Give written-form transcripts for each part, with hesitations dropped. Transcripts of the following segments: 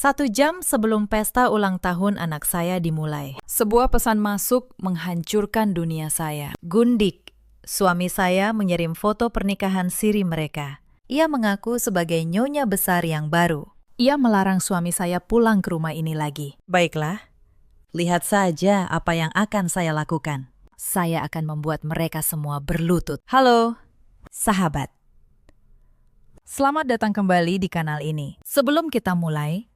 1 jam sebelum pesta ulang tahun anak saya dimulai. Sebuah pesan masuk menghancurkan dunia saya. Gundik, suami saya mengirim foto pernikahan siri mereka. Ia mengaku sebagai nyonya besar yang baru. Ia melarang suami saya pulang ke rumah ini lagi. Baiklah, lihat saja apa yang akan saya lakukan. Saya akan membuat mereka semua berlutut. Halo, sahabat. Selamat datang kembali di kanal ini. Sebelum kita mulai,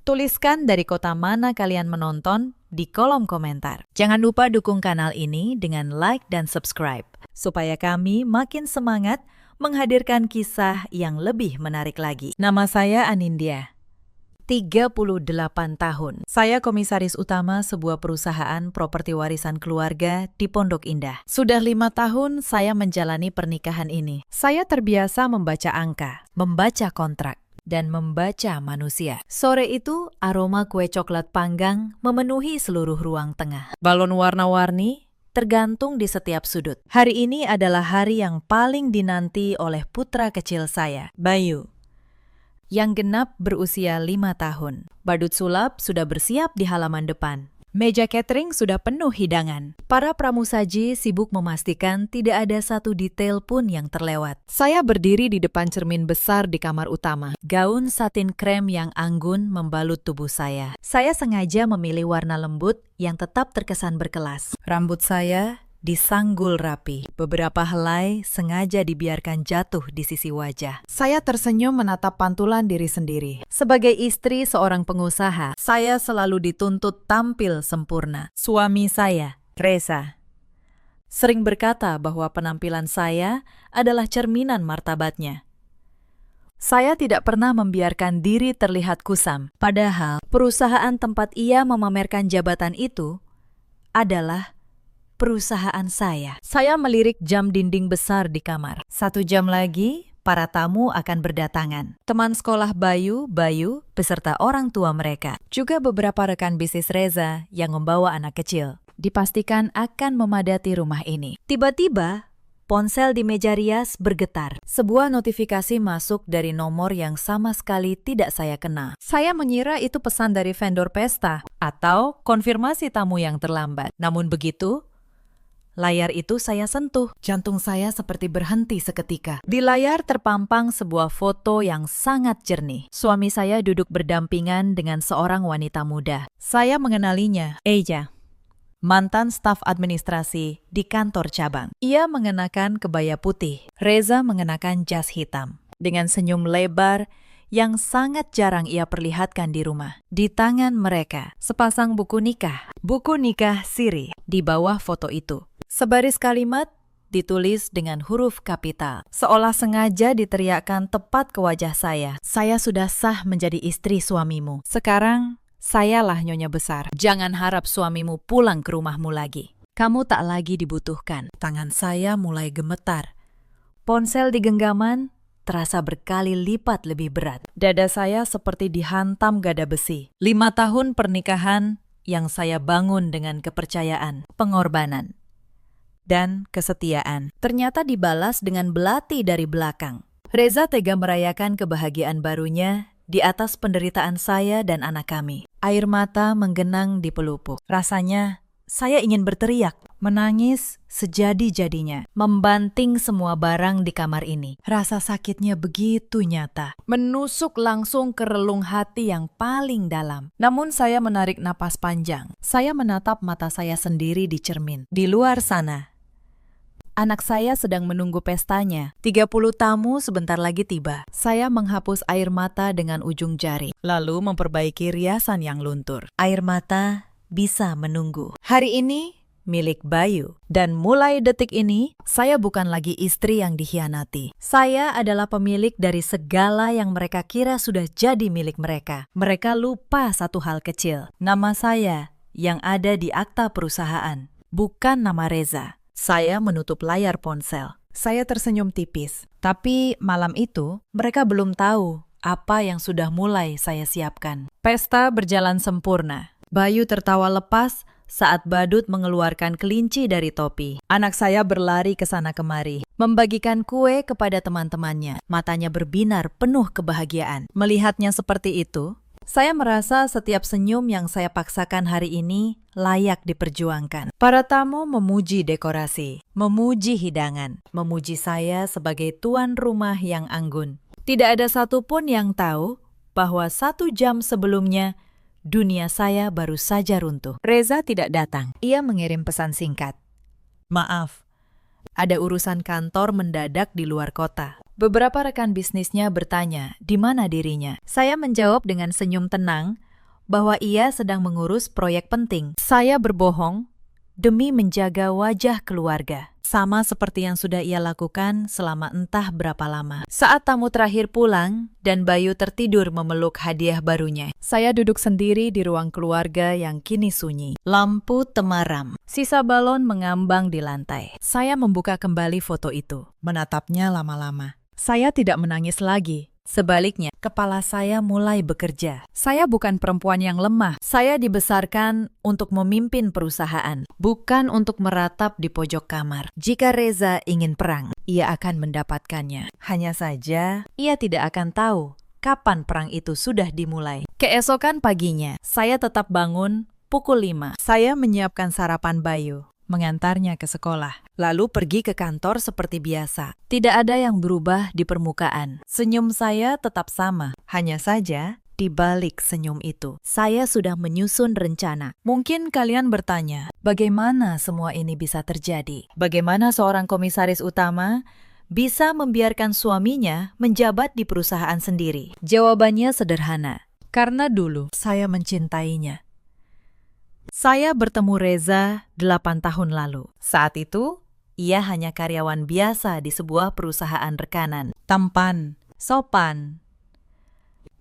tuliskan dari kota mana kalian menonton di kolom komentar. Jangan lupa dukung kanal ini dengan like dan subscribe, supaya kami makin semangat menghadirkan kisah yang lebih menarik lagi. Nama saya Anindya, 38 tahun. Saya komisaris utama sebuah perusahaan properti warisan keluarga di Pondok Indah. Sudah 5 tahun saya menjalani pernikahan ini. Saya terbiasa membaca angka, membaca kontrak, dan membaca manusia. Sore itu, aroma kue coklat panggang memenuhi seluruh ruang tengah. Balon warna-warni tergantung di setiap sudut. Hari ini adalah hari yang paling dinanti oleh putra kecil saya, Bayu, yang genap berusia 5 tahun. Badut sulap sudah bersiap di halaman depan. Meja catering sudah penuh hidangan. Para pramusaji sibuk memastikan tidak ada satu detail pun yang terlewat. Saya berdiri di depan cermin besar di kamar utama. Gaun satin krem yang anggun membalut tubuh saya. Saya sengaja memilih warna lembut yang tetap terkesan berkelas. Rambut saya disanggul rapi. Beberapa helai sengaja dibiarkan jatuh di sisi wajah. Saya tersenyum menatap pantulan diri sendiri. Sebagai istri seorang pengusaha, saya selalu dituntut tampil sempurna. Suami saya, Reza, sering berkata bahwa penampilan saya adalah cerminan martabatnya. Saya tidak pernah membiarkan diri terlihat kusam. Padahal, perusahaan tempat ia memamerkan jabatan itu adalah perusahaan saya. Saya melirik jam dinding besar di kamar. 1 jam lagi, para tamu akan berdatangan. Teman sekolah Bayu, beserta orang tua mereka. Juga beberapa rekan bisnis Reza yang membawa anak kecil. Dipastikan akan memadati rumah ini. Tiba-tiba, ponsel di meja rias bergetar. Sebuah notifikasi masuk dari nomor yang sama sekali tidak saya kenal. Saya mengira itu pesan dari vendor pesta atau konfirmasi tamu yang terlambat. Namun begitu, layar itu saya sentuh. Jantung saya seperti berhenti seketika. Di layar terpampang sebuah foto yang sangat jernih. Suami saya duduk berdampingan dengan seorang wanita muda. Saya mengenalinya, Eja, mantan staf administrasi di kantor cabang. Ia mengenakan kebaya putih. Reza mengenakan jas hitam. Dengan senyum lebar yang sangat jarang ia perlihatkan di rumah. Di tangan mereka, sepasang buku nikah siri di bawah foto itu. Sebaris kalimat ditulis dengan huruf kapital, seolah sengaja diteriakkan tepat ke wajah saya. Saya sudah sah menjadi istri suamimu. Sekarang, sayalah nyonya besar. Jangan harap suamimu pulang ke rumahmu lagi. Kamu tak lagi dibutuhkan. Tangan saya mulai gemetar. Ponsel di genggaman terasa berkali lipat lebih berat. Dada saya seperti dihantam gada besi. 5 tahun pernikahan yang saya bangun dengan kepercayaan, pengorbanan, dan kesetiaan ternyata dibalas dengan belati dari belakang. Reza tega merayakan kebahagiaan barunya di atas penderitaan saya dan anak kami. Air mata menggenang di pelupuk. Rasanya saya ingin berteriak, menangis sejadi-jadinya, membanting semua barang di kamar ini. Rasa sakitnya begitu nyata, menusuk langsung ke relung hati yang paling dalam. Namun saya menarik napas panjang. Saya menatap mata saya sendiri di cermin. Di luar sana, anak saya sedang menunggu pestanya. 30 tamu sebentar lagi tiba. Saya menghapus air mata dengan ujung jari, lalu memperbaiki riasan yang luntur. Air mata bisa menunggu. Hari ini milik Bayu. Dan mulai detik ini, saya bukan lagi istri yang dikhianati. Saya adalah pemilik dari segala yang mereka kira sudah jadi milik mereka. Mereka lupa satu hal kecil. Nama saya yang ada di akta perusahaan, bukan nama Reza. Saya menutup layar ponsel. Saya tersenyum tipis. Tapi malam itu, mereka belum tahu apa yang sudah mulai saya siapkan. Pesta berjalan sempurna. Bayu tertawa lepas saat badut mengeluarkan kelinci dari topi. Anak saya berlari ke sana kemari, membagikan kue kepada teman-temannya. Matanya berbinar penuh kebahagiaan. Melihatnya seperti itu, Saya merasa setiap senyum yang saya paksakan hari ini layak diperjuangkan. Para tamu memuji dekorasi, memuji hidangan, memuji saya sebagai tuan rumah yang anggun. Tidak ada satupun yang tahu bahwa 1 jam sebelumnya dunia saya baru saja runtuh. Reza tidak datang. Ia mengirim pesan singkat. Maaf, ada urusan kantor mendadak di luar kota. Beberapa rekan bisnisnya bertanya di mana dirinya. Saya menjawab dengan senyum tenang bahwa ia sedang mengurus proyek penting. Saya berbohong demi menjaga wajah keluarga. Sama seperti yang sudah ia lakukan selama entah berapa lama. Saat tamu terakhir pulang dan Bayu tertidur memeluk hadiah barunya, saya duduk sendiri di ruang keluarga yang kini sunyi. Lampu temaram, sisa balon mengambang di lantai. Saya membuka kembali foto itu, menatapnya lama-lama. Saya tidak menangis lagi. Sebaliknya, kepala saya mulai bekerja. Saya bukan perempuan yang lemah. Saya dibesarkan untuk memimpin perusahaan, bukan untuk meratap di pojok kamar. Jika Reza ingin perang, ia akan mendapatkannya. Hanya saja, ia tidak akan tahu kapan perang itu sudah dimulai. Keesokan paginya, saya tetap bangun pukul 5. Saya menyiapkan sarapan Bayu, mengantarnya ke sekolah, lalu pergi ke kantor seperti biasa. Tidak ada yang berubah di permukaan. Senyum saya tetap sama. Hanya saja, di balik senyum itu, saya sudah menyusun rencana. Mungkin kalian bertanya, bagaimana semua ini bisa terjadi? Bagaimana seorang komisaris utama bisa membiarkan suaminya menjabat di perusahaan sendiri? Jawabannya sederhana. Karena dulu saya mencintainya. Saya bertemu Reza 8 tahun lalu. Saat itu, ia hanya karyawan biasa di sebuah perusahaan rekanan. Tampan, sopan,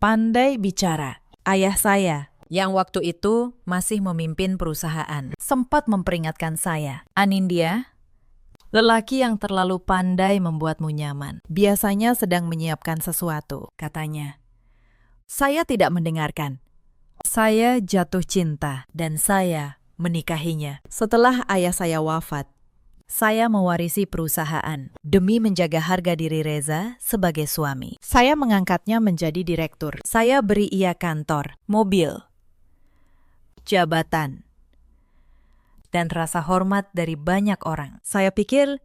pandai bicara. Ayah saya, yang waktu itu masih memimpin perusahaan, sempat memperingatkan saya, "Anindya, lelaki yang terlalu pandai membuatmu nyaman. Biasanya sedang menyiapkan sesuatu," katanya. Saya tidak mendengarkan. Saya jatuh cinta dan saya menikahinya. Setelah ayah saya wafat, saya mewarisi perusahaan demi menjaga harga diri Reza sebagai suami. Saya mengangkatnya menjadi direktur. Saya beri ia kantor, mobil, jabatan, dan rasa hormat dari banyak orang. Saya pikir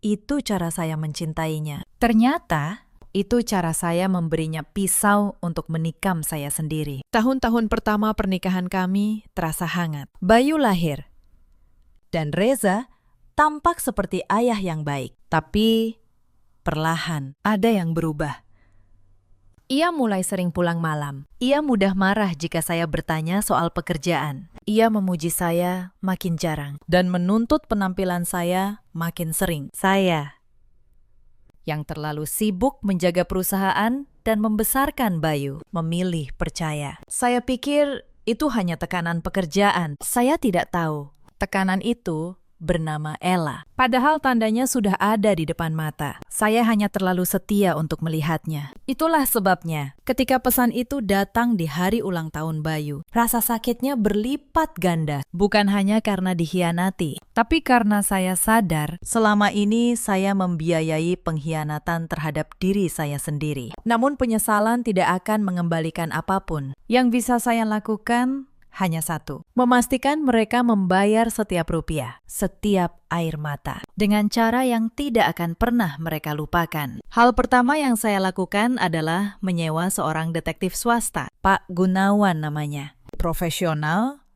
itu cara saya mencintainya. Ternyata itu cara saya memberinya pisau untuk menikam saya sendiri. Tahun-tahun pertama pernikahan kami terasa hangat. Bayu lahir. Dan Reza tampak seperti ayah yang baik. Tapi perlahan ada yang berubah. Ia mulai sering pulang malam. Ia mudah marah jika saya bertanya soal pekerjaan. Ia memuji saya makin jarang. Dan menuntut penampilan saya makin sering. Saya yang terlalu sibuk menjaga perusahaan dan membesarkan Bayu, memilih percaya. Saya pikir itu hanya tekanan pekerjaan. Saya tidak tahu tekanan itu bernama Ella. Padahal tandanya sudah ada di depan mata. Saya hanya terlalu setia untuk melihatnya. Itulah sebabnya ketika pesan itu datang di hari ulang tahun Bayu, rasa sakitnya berlipat ganda. Bukan hanya karena dikhianati, tapi karena saya sadar selama ini saya membiayai pengkhianatan terhadap diri saya sendiri. Namun penyesalan tidak akan mengembalikan apapun. Yang bisa saya lakukan hanya satu, memastikan mereka membayar setiap rupiah, setiap air mata, dengan cara yang tidak akan pernah mereka lupakan. Hal pertama yang saya lakukan adalah menyewa seorang detektif swasta, Pak Gunawan namanya. Profesional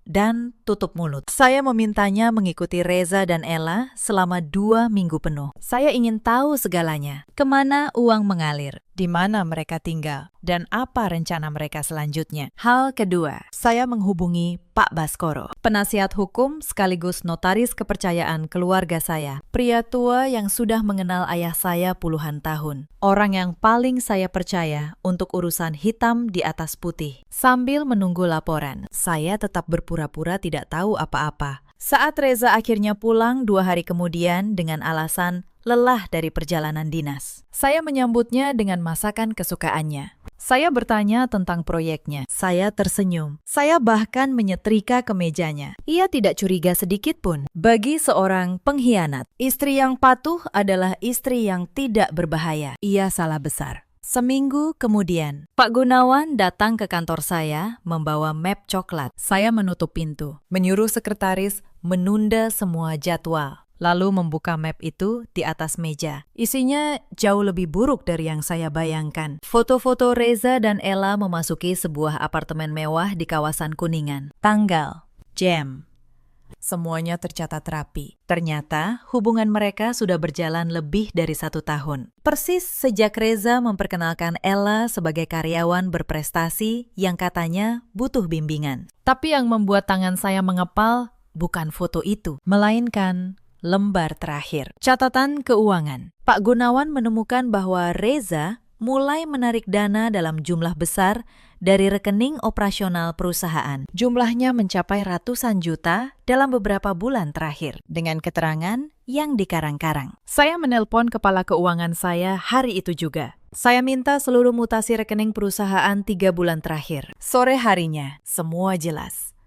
dan tutup mulut. Saya memintanya mengikuti Reza dan Ella selama 2 minggu penuh. Saya ingin tahu segalanya, kemana uang mengalir, di mana mereka tinggal, dan apa rencana mereka selanjutnya. Hal kedua, saya menghubungi Pak Baskoro, penasihat hukum sekaligus notaris kepercayaan keluarga saya. Pria tua yang sudah mengenal ayah saya puluhan tahun. Orang yang paling saya percaya untuk urusan hitam di atas putih. Sambil menunggu laporan, saya tetap berpura-pura tidak tahu apa-apa. Saat Reza akhirnya pulang 2 hari kemudian dengan alasan lelah dari perjalanan dinas, saya menyambutnya dengan masakan kesukaannya. Saya bertanya tentang proyeknya. Saya tersenyum. Saya bahkan menyetrika kemejanya. Ia tidak curiga sedikit pun. Bagi seorang pengkhianat, istri yang patuh adalah istri yang tidak berbahaya. Ia salah besar. Seminggu kemudian, Pak Gunawan datang ke kantor saya membawa map coklat. Saya menutup pintu, menyuruh sekretaris menunda semua jadwal, lalu membuka map itu di atas meja. Isinya jauh lebih buruk dari yang saya bayangkan. Foto-foto Reza dan Ella memasuki sebuah apartemen mewah di kawasan Kuningan. Tanggal, jam, semuanya tercatat rapi. Ternyata hubungan mereka sudah berjalan lebih dari 1 tahun. Persis sejak Reza memperkenalkan Ella sebagai karyawan berprestasi yang katanya butuh bimbingan. Tapi yang membuat tangan saya mengepal bukan foto itu, melainkan lembar terakhir. Catatan keuangan. Pak Gunawan menemukan bahwa Reza mulai menarik dana dalam jumlah besar dari rekening operasional perusahaan. Jumlahnya mencapai ratusan juta dalam beberapa bulan terakhir, dengan keterangan yang dikarang-karang. Saya menelpon kepala keuangan saya hari itu juga. Saya minta seluruh mutasi rekening perusahaan 3 bulan terakhir. Sore harinya, semua jelas.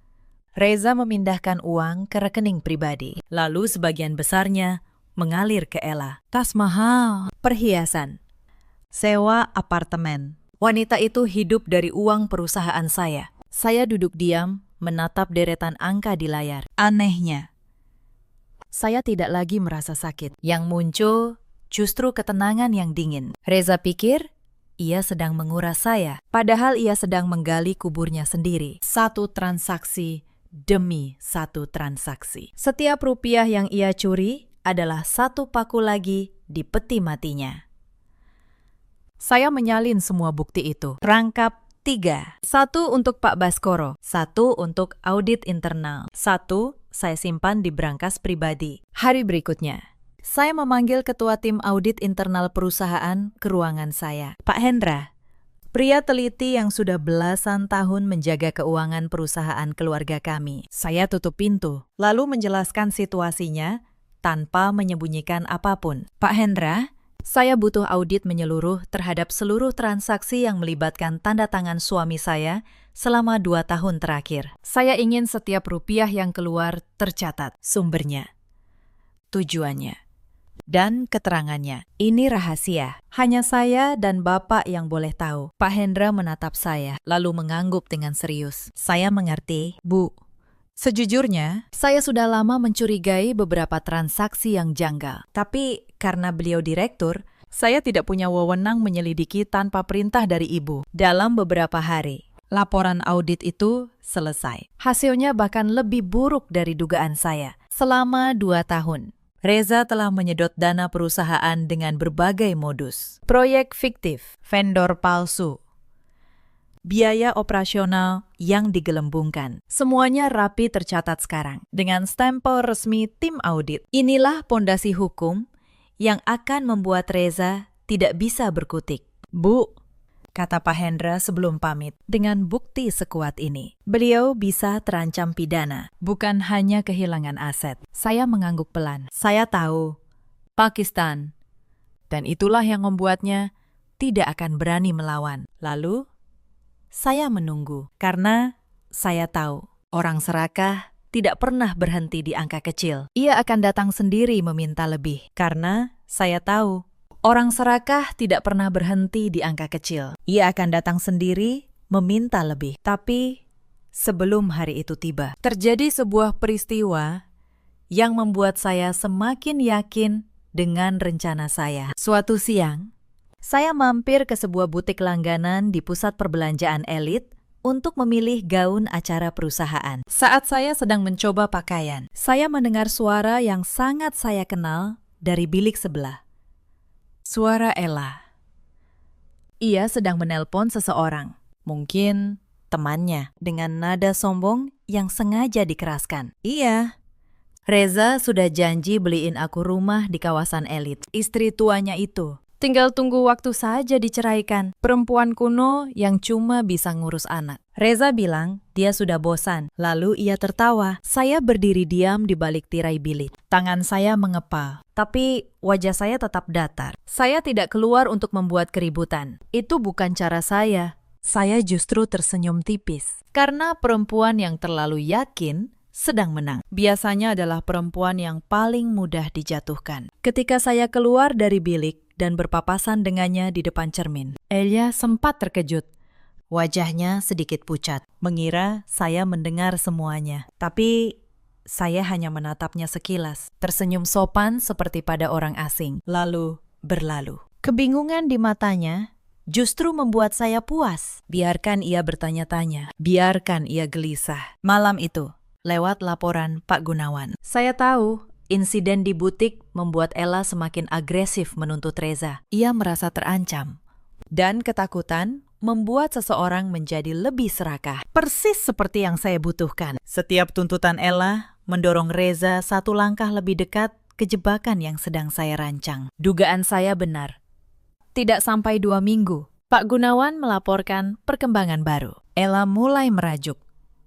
Reza memindahkan uang ke rekening pribadi, lalu sebagian besarnya mengalir ke Ella. Tas mahal, perhiasan, sewa apartemen. Wanita itu hidup dari uang perusahaan saya. Saya duduk diam, menatap deretan angka di layar. Anehnya, saya tidak lagi merasa sakit. Yang muncul justru ketenangan yang dingin. Reza pikir ia sedang menguras saya, padahal ia sedang menggali kuburnya sendiri. Satu transaksi demi satu transaksi. Setiap rupiah yang ia curi adalah satu paku lagi di peti matinya. Saya menyalin semua bukti itu. Rangkap 3. 1 untuk Pak Baskoro, 1 untuk audit internal, 1 saya simpan di brankas pribadi. Hari berikutnya, saya memanggil ketua tim audit internal perusahaan ke ruangan saya. Pak Hendra, pria teliti yang sudah belasan tahun menjaga keuangan perusahaan keluarga kami. Saya tutup pintu, lalu menjelaskan situasinya tanpa menyembunyikan apapun. Pak Hendra, saya butuh audit menyeluruh terhadap seluruh transaksi yang melibatkan tanda tangan suami saya selama 2 tahun terakhir. Saya ingin setiap rupiah yang keluar tercatat, sumbernya, tujuannya, dan keterangannya. Ini rahasia. Hanya saya dan Bapak yang boleh tahu. Pak Hendra menatap saya, lalu mengangguk dengan serius. Saya mengerti, Bu. Sejujurnya, saya sudah lama mencurigai beberapa transaksi yang janggal. Tapi karena beliau direktur, saya tidak punya wewenang menyelidiki tanpa perintah dari Ibu. Dalam beberapa hari, laporan audit itu selesai. Hasilnya bahkan lebih buruk dari dugaan saya. Selama 2 tahun, Reza telah menyedot dana perusahaan dengan berbagai modus. Proyek fiktif, vendor palsu, biaya operasional yang digelembungkan. Semuanya rapi tercatat sekarang dengan stempel resmi tim audit. Inilah pondasi hukum yang akan membuat Reza tidak bisa berkutik. Bu, kata Pak Hendra sebelum pamit, dengan bukti sekuat ini, beliau bisa terancam pidana, bukan hanya kehilangan aset. Saya mengangguk pelan. Saya tahu, Pakistan, dan itulah yang membuatnya tidak akan berani melawan. Lalu, saya menunggu, karena saya tahu orang serakah tidak pernah berhenti di angka kecil. Ia akan datang sendiri meminta lebih, karena saya tahu orang serakah tidak pernah berhenti di angka kecil. Ia akan datang sendiri meminta lebih. Tapi sebelum hari itu tiba, terjadi sebuah peristiwa yang membuat saya semakin yakin dengan rencana saya. Suatu siang, saya mampir ke sebuah butik langganan di pusat perbelanjaan elit untuk memilih gaun acara perusahaan. Saat saya sedang mencoba pakaian, saya mendengar suara yang sangat saya kenal dari bilik sebelah. Suara Ella. Ia sedang menelpon seseorang, mungkin temannya, dengan nada sombong yang sengaja dikeraskan. Iya, Reza sudah janji beliin aku rumah di kawasan elit. Istri tuanya itu tinggal tunggu waktu saja diceraikan. Perempuan kuno yang cuma bisa ngurus anak. Reza bilang dia sudah bosan. Lalu ia tertawa. Saya berdiri diam di balik tirai bilik. Tangan saya mengepal. Tapi wajah saya tetap datar. Saya tidak keluar untuk membuat keributan. Itu bukan cara saya. Saya justru tersenyum tipis. Karena perempuan yang terlalu yakin sedang menang. Biasanya adalah perempuan yang paling mudah dijatuhkan. Ketika saya keluar dari bilik, dan berpapasan dengannya di depan cermin. Elia sempat terkejut. Wajahnya sedikit pucat, mengira saya mendengar semuanya. Tapi saya hanya menatapnya sekilas, tersenyum sopan seperti pada orang asing, lalu berlalu. Kebingungan di matanya justru membuat saya puas. Biarkan ia bertanya-tanya, biarkan ia gelisah. Malam itu, lewat laporan Pak Gunawan, saya tahu insiden di butik membuat Ella semakin agresif menuntut Reza. Ia merasa terancam, dan ketakutan membuat seseorang menjadi lebih serakah. Persis seperti yang saya butuhkan. Setiap tuntutan Ella mendorong Reza satu langkah lebih dekat ke jebakan yang sedang saya rancang. Dugaan saya benar. Tidak sampai 2 minggu, Pak Gunawan melaporkan perkembangan baru. Ella mulai merajuk.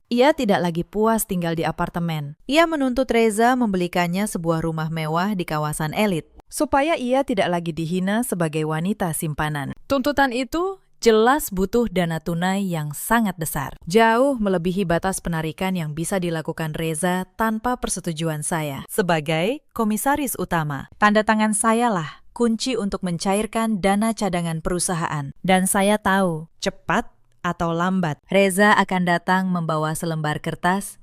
Ia tidak lagi puas tinggal di apartemen. Ia menuntut Reza membelikannya sebuah rumah mewah di kawasan elit, supaya ia tidak lagi dihina sebagai wanita simpanan. Tuntutan itu jelas butuh dana tunai yang sangat besar. Jauh melebihi batas penarikan yang bisa dilakukan Reza tanpa persetujuan saya. Sebagai komisaris utama, tanda tangan sayalah kunci untuk mencairkan dana cadangan perusahaan. Dan saya tahu, cepat atau lambat, Reza akan datang membawa selembar kertas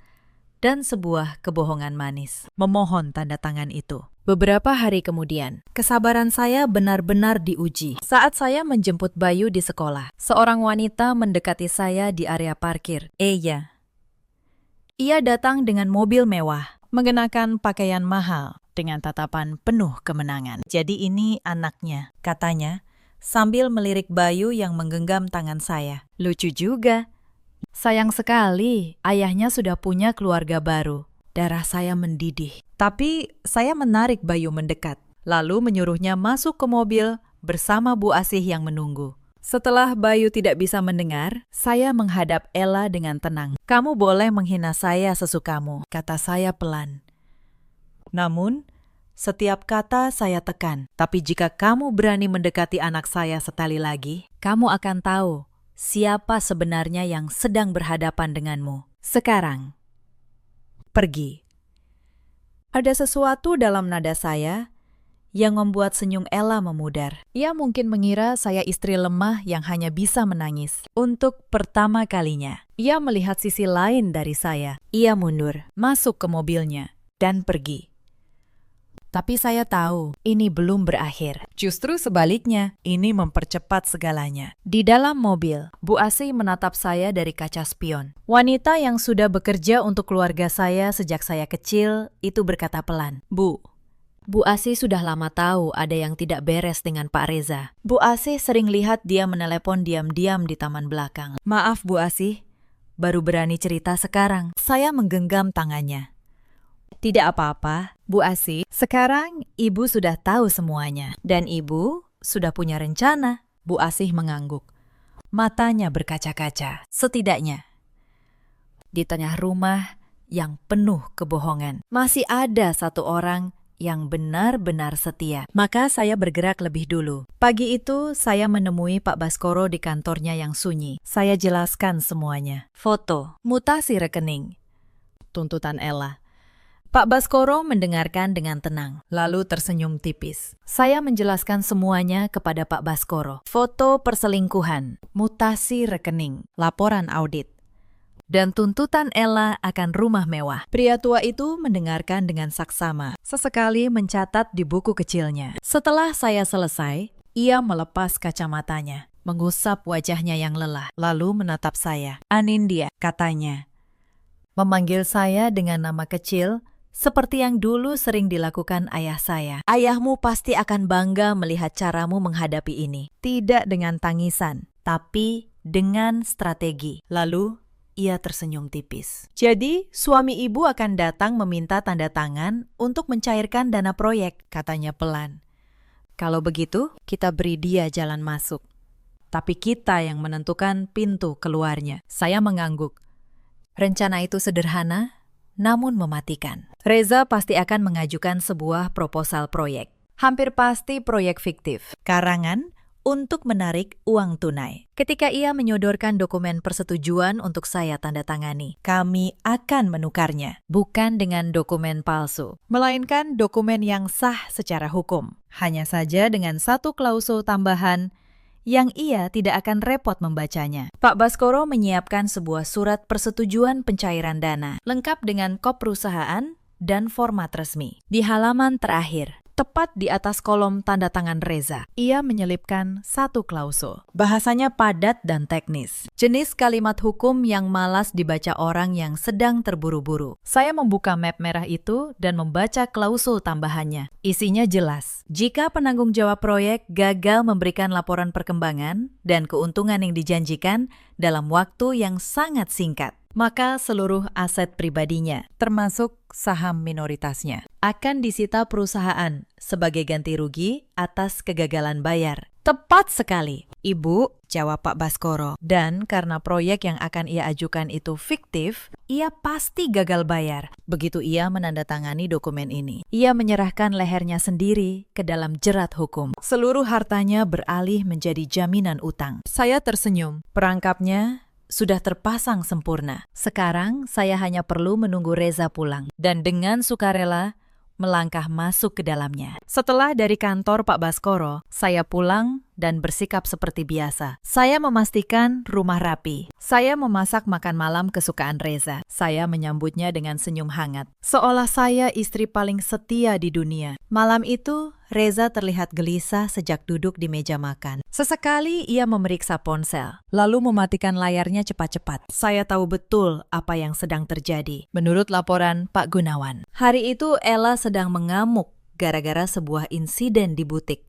dan sebuah kebohongan manis. Memohon tanda tangan itu. Beberapa hari kemudian, kesabaran saya benar-benar diuji. Saat saya menjemput Bayu di sekolah, seorang wanita mendekati saya di area parkir. Eya. Ia datang dengan mobil mewah, mengenakan pakaian mahal, dengan tatapan penuh kemenangan. Jadi ini anaknya, katanya, sambil melirik Bayu yang menggenggam tangan saya. Lucu juga. Sayang sekali, ayahnya sudah punya keluarga baru. Darah saya mendidih. Tapi saya menarik Bayu mendekat, lalu menyuruhnya masuk ke mobil bersama Bu Asih yang menunggu. Setelah Bayu tidak bisa mendengar, saya menghadap Ella dengan tenang. Kamu boleh menghina saya sesukamu, kata saya pelan. Namun, setiap kata saya tekan. Tapi jika kamu berani mendekati anak saya sekali lagi, kamu akan tahu siapa sebenarnya yang sedang berhadapan denganmu. Sekarang, pergi. Ada sesuatu dalam nada saya yang membuat senyum Ella memudar. Ia mungkin mengira saya istri lemah yang hanya bisa menangis. Untuk pertama kalinya, ia melihat sisi lain dari saya. Ia mundur, masuk ke mobilnya, dan pergi. Tapi saya tahu, ini belum berakhir. Justru sebaliknya, ini mempercepat segalanya. Di dalam mobil, Bu Asih menatap saya dari kaca spion. Wanita yang sudah bekerja untuk keluarga saya sejak saya kecil, itu berkata pelan, Bu Asih sudah lama tahu ada yang tidak beres dengan Pak Reza. Bu Asih sering lihat dia menelepon diam-diam di taman belakang. Maaf Bu Asih, baru berani cerita sekarang. Saya menggenggam tangannya. Tidak apa-apa, Bu Asih. Sekarang Ibu sudah tahu semuanya. Dan Ibu sudah punya rencana. Bu Asih mengangguk. Matanya berkaca-kaca. Setidaknya, di tengah rumah yang penuh kebohongan, masih ada satu orang yang benar-benar setia. Maka saya bergerak lebih dulu. Pagi itu saya menemui Pak Baskoro di kantornya yang sunyi. Saya jelaskan semuanya. Foto, mutasi rekening, tuntutan Ella. Pak Baskoro mendengarkan dengan tenang, lalu tersenyum tipis. Saya menjelaskan semuanya kepada Pak Baskoro. Foto perselingkuhan, mutasi rekening, laporan audit, dan tuntutan Ella akan rumah mewah. Pria tua itu mendengarkan dengan saksama, sesekali mencatat di buku kecilnya. Setelah saya selesai, ia melepas kacamatanya, mengusap wajahnya yang lelah, lalu menatap saya. Anindya, katanya. Memanggil saya dengan nama kecil, seperti yang dulu sering dilakukan ayah saya. Ayahmu pasti akan bangga melihat caramu menghadapi ini. Tidak dengan tangisan, tapi dengan strategi. Lalu, ia tersenyum tipis. Jadi, suami ibu akan datang meminta tanda tangan untuk mencairkan dana proyek, katanya pelan. Kalau begitu, kita beri dia jalan masuk. Tapi kita yang menentukan pintu keluarnya. Saya mengangguk. Rencana itu sederhana, namun mematikan. Reza pasti akan mengajukan sebuah proposal proyek. Hampir pasti proyek fiktif. Karangan untuk menarik uang tunai. Ketika ia menyodorkan dokumen persetujuan untuk saya tanda tangani, kami akan menukarnya, bukan dengan dokumen palsu, melainkan dokumen yang sah secara hukum. Hanya saja dengan satu klausul tambahan yang ia tidak akan repot membacanya. Pak Baskoro menyiapkan sebuah surat persetujuan pencairan dana, lengkap dengan kop perusahaan dan format resmi. Di halaman terakhir, tepat di atas kolom tanda tangan Reza, ia menyelipkan satu klausul. Bahasanya padat dan teknis. Jenis kalimat hukum yang malas dibaca orang yang sedang terburu-buru. Saya membuka map merah itu dan membaca klausul tambahannya. Isinya jelas. Jika penanggung jawab proyek gagal memberikan laporan perkembangan dan keuntungan yang dijanjikan dalam waktu yang sangat singkat, maka seluruh aset pribadinya, termasuk saham minoritasnya, akan disita perusahaan sebagai ganti rugi atas kegagalan bayar. Tepat sekali, Ibu, jawab Pak Baskoro. Dan karena proyek yang akan ia ajukan itu fiktif, ia pasti gagal bayar. Begitu ia menandatangani dokumen ini, ia menyerahkan lehernya sendiri ke dalam jerat hukum. Seluruh hartanya beralih menjadi jaminan utang. Saya tersenyum. Perangkapnya sudah terpasang sempurna. Sekarang saya hanya perlu menunggu Reza pulang dan dengan sukarela melangkah masuk ke dalamnya. Setelah dari kantor Pak Baskoro, saya pulang dan bersikap seperti biasa. Saya memastikan rumah rapi. Saya memasak makan malam kesukaan Reza. Saya menyambutnya dengan senyum hangat, seolah saya istri paling setia di dunia. Malam itu, Reza terlihat gelisah sejak duduk di meja makan. Sesekali ia memeriksa ponsel, lalu mematikan layarnya cepat-cepat. Saya tahu betul apa yang sedang terjadi. Menurut laporan Pak Gunawan, hari itu Ella sedang mengamuk gara-gara sebuah insiden di butik.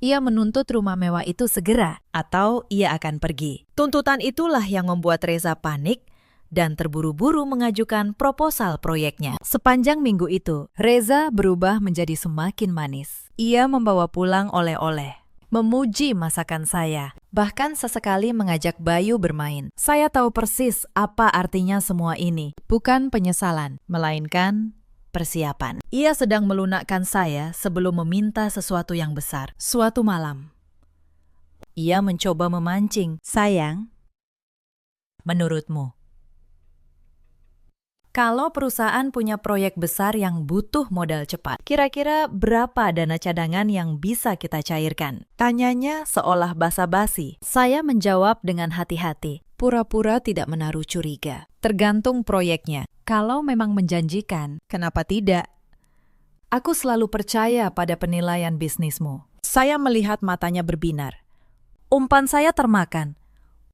Ia menuntut rumah mewah itu segera, atau ia akan pergi. Tuntutan itulah yang membuat Reza panik dan terburu-buru mengajukan proposal proyeknya. Sepanjang minggu itu, Reza berubah menjadi semakin manis. Ia membawa pulang oleh-oleh, memuji masakan saya, bahkan sesekali mengajak Bayu bermain. Saya tahu persis apa artinya semua ini. Bukan penyesalan, melainkan persiapan. Ia sedang melunakkan saya sebelum meminta sesuatu yang besar. Suatu malam, ia mencoba memancing. Sayang, menurutmu, kalau perusahaan punya proyek besar yang butuh modal cepat, kira-kira berapa dana cadangan yang bisa kita cairkan? Tanyanya seolah basa-basi. Saya menjawab dengan hati-hati, pura-pura tidak menaruh curiga. Tergantung proyeknya. Kalau memang menjanjikan, kenapa tidak? Aku selalu percaya pada penilaian bisnismu. Saya melihat matanya berbinar. Umpan saya termakan.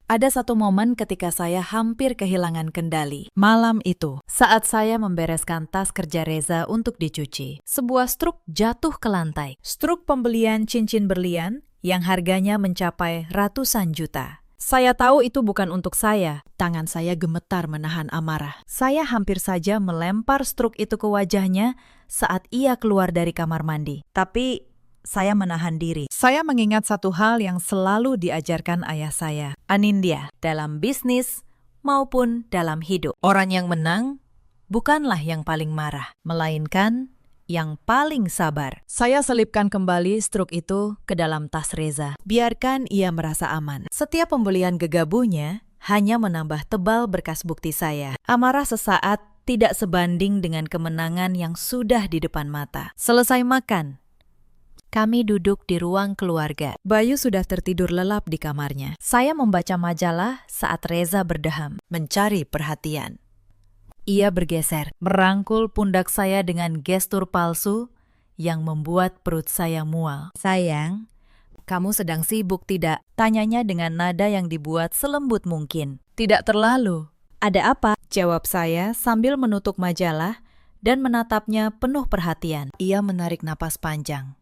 Ada satu momen ketika saya hampir kehilangan kendali. Malam itu, saat saya membereskan tas kerja Reza untuk dicuci, sebuah struk jatuh ke lantai. Struk pembelian cincin berlian yang harganya mencapai ratusan juta. Saya tahu itu bukan untuk saya. Tangan saya gemetar menahan amarah. Saya hampir saja melempar struk itu ke wajahnya saat ia keluar dari kamar mandi. Tapi saya menahan diri. Saya mengingat satu hal yang selalu diajarkan ayah saya, Anindya, dalam bisnis maupun dalam hidup. Orang yang menang bukanlah yang paling marah, melainkan yang paling sabar. Saya selipkan kembali struk itu ke dalam tas Reza. Biarkan ia merasa aman. Setiap pembelian gegabahnya hanya menambah tebal berkas bukti saya. Amarah sesaat tidak sebanding dengan kemenangan yang sudah di depan mata. Selesai makan, kami duduk di ruang keluarga. Bayu sudah tertidur lelap di kamarnya. Saya membaca majalah saat Reza berdeham, mencari perhatian. Ia bergeser, merangkul pundak saya dengan gestur palsu yang membuat perut saya mual. Sayang, kamu sedang sibuk tidak? Tanyanya dengan nada yang dibuat selembut mungkin. Tidak terlalu. Ada apa? Jawab saya sambil menutup majalah dan menatapnya penuh perhatian. Ia menarik napas panjang,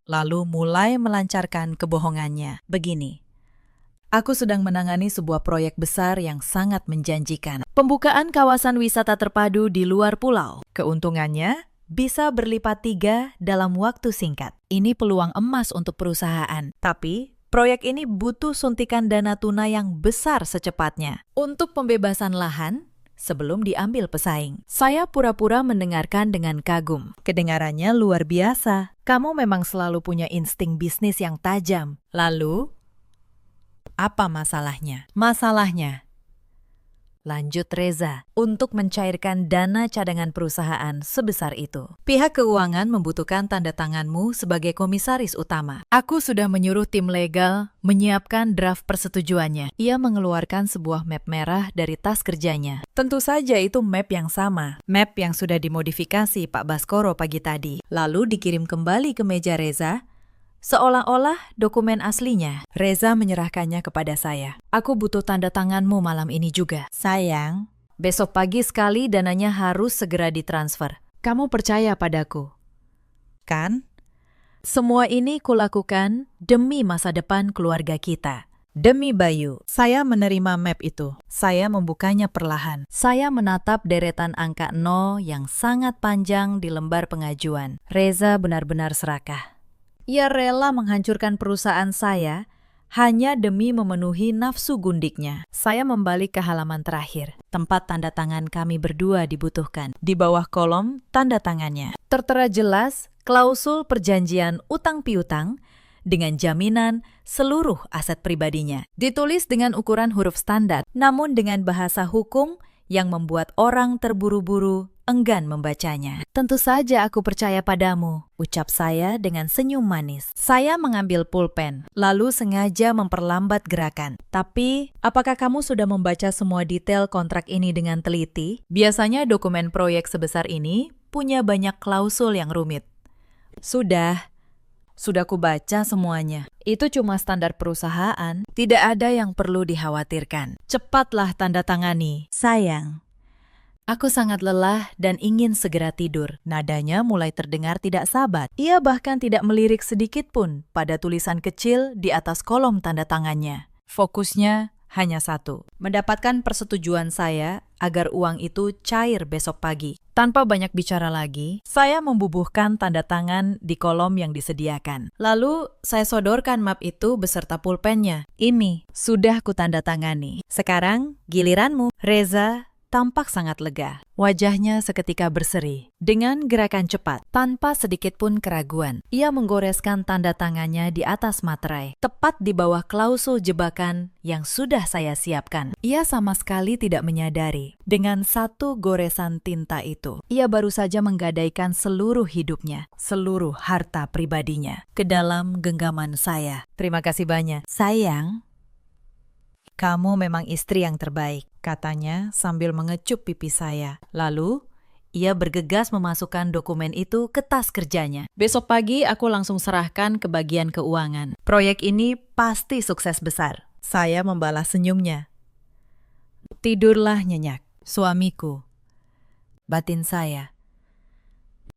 lalu mulai melancarkan kebohongannya. Begini, aku sedang menangani sebuah proyek besar yang sangat menjanjikan. Pembukaan kawasan wisata terpadu di luar pulau. Keuntungannya bisa berlipat 3 dalam waktu singkat. Ini peluang emas untuk perusahaan. Tapi proyek ini butuh suntikan dana tunai yang besar secepatnya. Untuk pembebasan lahan, sebelum diambil pesaing. Saya pura-pura mendengarkan dengan kagum. Kedengarannya luar biasa. Kamu memang selalu punya insting bisnis yang tajam. Lalu, apa masalahnya? Masalahnya, lanjut Reza, untuk mencairkan dana cadangan perusahaan sebesar itu. Pihak keuangan membutuhkan tanda tanganmu sebagai komisaris utama. Aku sudah menyuruh tim legal menyiapkan draft persetujuannya. Ia mengeluarkan sebuah map merah dari tas kerjanya. Tentu saja itu map yang sama. Map yang sudah dimodifikasi Pak Baskoro pagi tadi. Lalu dikirim kembali ke meja Reza, seolah-olah dokumen aslinya. Reza menyerahkannya kepada saya. Aku butuh tanda tanganmu malam ini juga. Sayang, besok pagi sekali dananya harus segera ditransfer. Kamu percaya padaku? Kan? Semua ini kulakukan demi masa depan keluarga kita. Demi Bayu, saya menerima map itu. Saya membukanya perlahan. Saya menatap deretan angka 0 yang sangat panjang di lembar pengajuan. Reza benar-benar serakah. Ia rela menghancurkan perusahaan saya hanya demi memenuhi nafsu gundiknya. Saya membalik ke halaman terakhir, tempat tanda tangan kami berdua dibutuhkan. Di bawah kolom tanda tangannya tertera jelas klausul perjanjian utang piutang dengan jaminan seluruh aset pribadinya. Ditulis dengan ukuran huruf standar, namun dengan bahasa hukum yang membuat orang terburu-buru enggan membacanya. Tentu saja aku percaya padamu, ucap saya dengan senyum manis. Saya mengambil pulpen, lalu sengaja memperlambat gerakan. Tapi, apakah kamu sudah membaca semua detail kontrak ini dengan teliti? Biasanya dokumen proyek sebesar ini punya banyak klausul yang rumit. Sudah kubaca semuanya. Itu cuma standar perusahaan, tidak ada yang perlu dikhawatirkan. Cepatlah tanda tangani, sayang. Aku sangat lelah dan ingin segera tidur. Nadanya mulai terdengar tidak sabar. Ia bahkan tidak melirik sedikit pun pada tulisan kecil di atas kolom tanda tangannya. Fokusnya hanya satu, mendapatkan persetujuan saya agar uang itu cair besok pagi. Tanpa banyak bicara lagi, saya membubuhkan tanda tangan di kolom yang disediakan. Lalu, saya sodorkan map itu beserta pulpennya. Ini sudah kutandatangani. Sekarang, giliranmu. Reza tampak sangat lega. Wajahnya seketika berseri. Dengan gerakan cepat, tanpa sedikit pun keraguan, ia menggoreskan tanda tangannya di atas materai, tepat di bawah klausul jebakan yang sudah saya siapkan. Ia sama sekali tidak menyadari, dengan satu goresan tinta itu, ia baru saja menggadaikan seluruh hidupnya, seluruh harta pribadinya, ke dalam genggaman saya. Terima kasih banyak. Sayang, kamu memang istri yang terbaik, katanya sambil mengecup pipi saya. Lalu, ia bergegas memasukkan dokumen itu ke tas kerjanya. Besok pagi aku langsung serahkan ke bagian keuangan. Proyek ini pasti sukses besar. Saya membalas senyumnya. Tidurlah nyenyak, suamiku. Batin saya.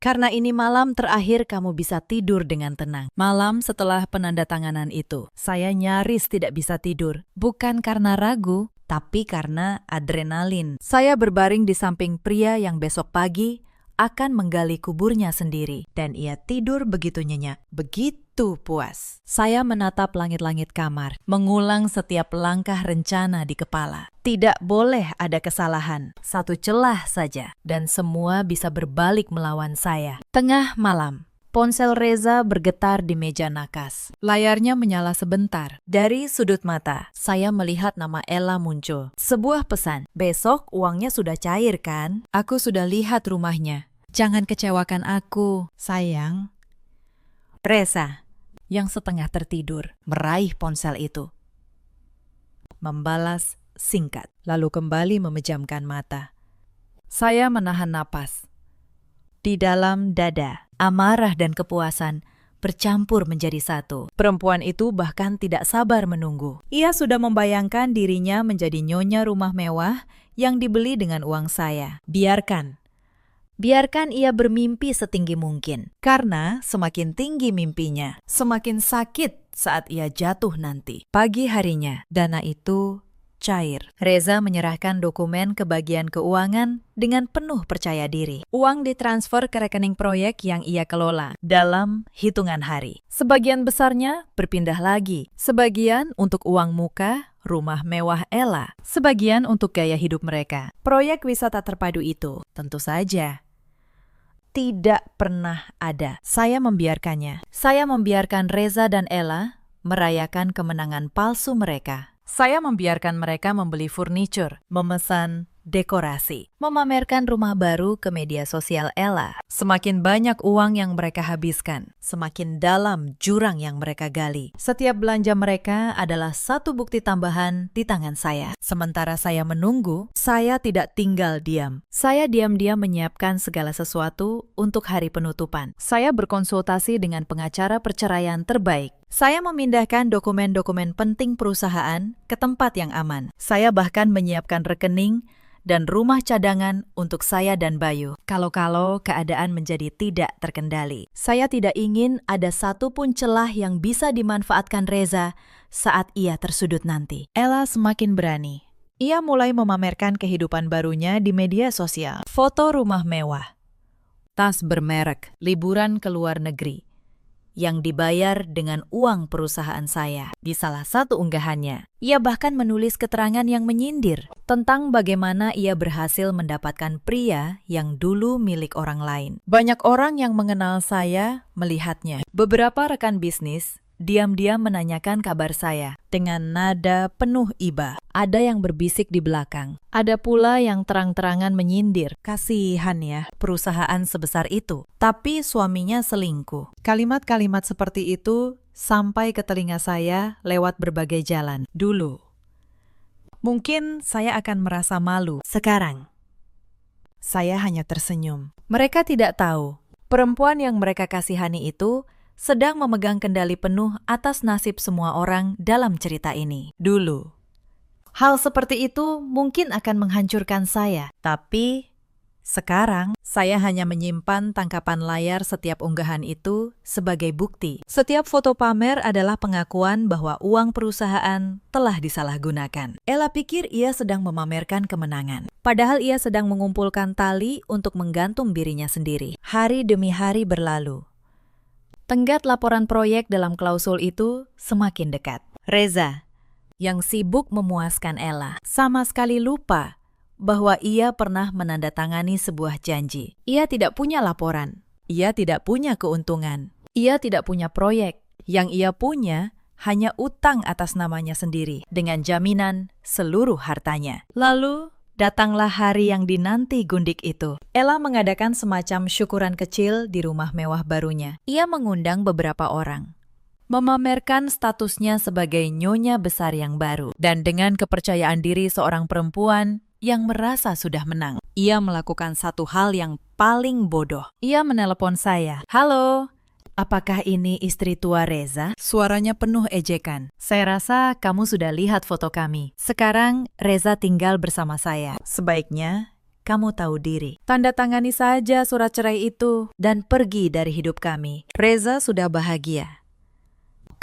Karena ini malam terakhir kamu bisa tidur dengan tenang. Malam setelah penandatanganan itu, saya nyaris tidak bisa tidur. Bukan karena ragu, tapi karena adrenalin. Saya berbaring di samping pria yang besok pagi akan menggali kuburnya sendiri. Dan ia tidur begitu nyenyak, begitu puas. Saya menatap langit-langit kamar, mengulang setiap langkah rencana di kepala. Tidak boleh ada kesalahan, satu celah saja, dan semua bisa berbalik melawan saya. Tengah malam, ponsel Reza bergetar di meja nakas. Layarnya menyala sebentar. Dari sudut mata, saya melihat nama Ella muncul. Sebuah pesan, besok uangnya sudah cair kan? Aku sudah lihat rumahnya. Jangan kecewakan aku, sayang. Reza, yang setengah tertidur, meraih ponsel itu. Membalas singkat, lalu kembali memejamkan mata. Saya menahan napas. Di dalam dada, amarah dan kepuasan bercampur menjadi satu. Perempuan itu bahkan tidak sabar menunggu. Ia sudah membayangkan dirinya menjadi nyonya rumah mewah yang dibeli dengan uang saya. Biarkan ia bermimpi setinggi mungkin. Karena semakin tinggi mimpinya, semakin sakit saat ia jatuh nanti. Pagi harinya, dana itu cair. Reza menyerahkan dokumen ke bagian keuangan dengan penuh percaya diri. Uang ditransfer ke rekening proyek yang ia kelola dalam hitungan hari. Sebagian besarnya berpindah lagi. Sebagian untuk uang muka, rumah mewah Ella, sebagian untuk gaya hidup mereka. Proyek wisata terpadu itu, tentu saja, tidak pernah ada. Saya membiarkannya. Saya membiarkan Reza dan Ella merayakan kemenangan palsu mereka. Saya membiarkan mereka membeli furniture, memesan dekorasi, memamerkan rumah baru ke media sosial Ella. Semakin banyak uang yang mereka habiskan, semakin dalam jurang yang mereka gali. Setiap belanja mereka adalah satu bukti tambahan di tangan saya. Sementara saya menunggu, saya tidak tinggal diam. Saya diam-diam menyiapkan segala sesuatu untuk hari penutupan. Saya berkonsultasi dengan pengacara perceraian terbaik. Saya memindahkan dokumen-dokumen penting perusahaan ke tempat yang aman. Saya bahkan menyiapkan rekening dan rumah cadangan untuk saya dan Bayu. Kalau-kalau keadaan menjadi tidak terkendali. Saya tidak ingin ada satupun celah yang bisa dimanfaatkan Reza saat ia tersudut nanti. Ella semakin berani. Ia mulai memamerkan kehidupan barunya di media sosial. Foto rumah mewah, tas bermerek, liburan ke luar negeri, yang dibayar dengan uang perusahaan saya. Di salah satu unggahannya, ia bahkan menulis keterangan yang menyindir tentang bagaimana ia berhasil mendapatkan pria yang dulu milik orang lain. Banyak orang yang mengenal saya melihatnya. Beberapa rekan bisnis diam-diam menanyakan kabar saya dengan nada penuh iba. Ada yang berbisik di belakang. Ada pula yang terang-terangan menyindir. Kasihan ya, perusahaan sebesar itu. Tapi suaminya selingkuh. Kalimat-kalimat seperti itu sampai ke telinga saya lewat berbagai jalan. Dulu, mungkin saya akan merasa malu. Sekarang, saya hanya tersenyum. Mereka tidak tahu, perempuan yang mereka kasihani itu sedang memegang kendali penuh atas nasib semua orang dalam cerita ini. Dulu, hal seperti itu mungkin akan menghancurkan saya. Tapi sekarang, saya hanya menyimpan tangkapan layar setiap unggahan itu sebagai bukti. Setiap foto pamer adalah pengakuan bahwa uang perusahaan telah disalahgunakan. Ella pikir ia sedang memamerkan kemenangan. Padahal ia sedang mengumpulkan tali untuk menggantung dirinya sendiri. Hari demi hari berlalu. Tenggat laporan proyek dalam klausul itu semakin dekat. Reza, yang sibuk memuaskan Ella, sama sekali lupa bahwa ia pernah menandatangani sebuah janji. Ia tidak punya laporan. Ia tidak punya keuntungan. Ia tidak punya proyek. Yang ia punya hanya utang atas namanya sendiri dengan jaminan seluruh hartanya. Lalu datanglah hari yang dinanti Gundik itu. Ella mengadakan semacam syukuran kecil di rumah mewah barunya. Ia mengundang beberapa orang, memamerkan statusnya sebagai nyonya besar yang baru. Dan dengan kepercayaan diri seorang perempuan yang merasa sudah menang, ia melakukan satu hal yang paling bodoh. Ia menelepon saya. "Halo, apakah ini istri tua Reza?" Suaranya penuh ejekan. "Saya rasa kamu sudah lihat foto kami. Sekarang Reza tinggal bersama saya. Sebaiknya kamu tahu diri. Tanda tangani saja surat cerai itu dan pergi dari hidup kami. Reza sudah bahagia.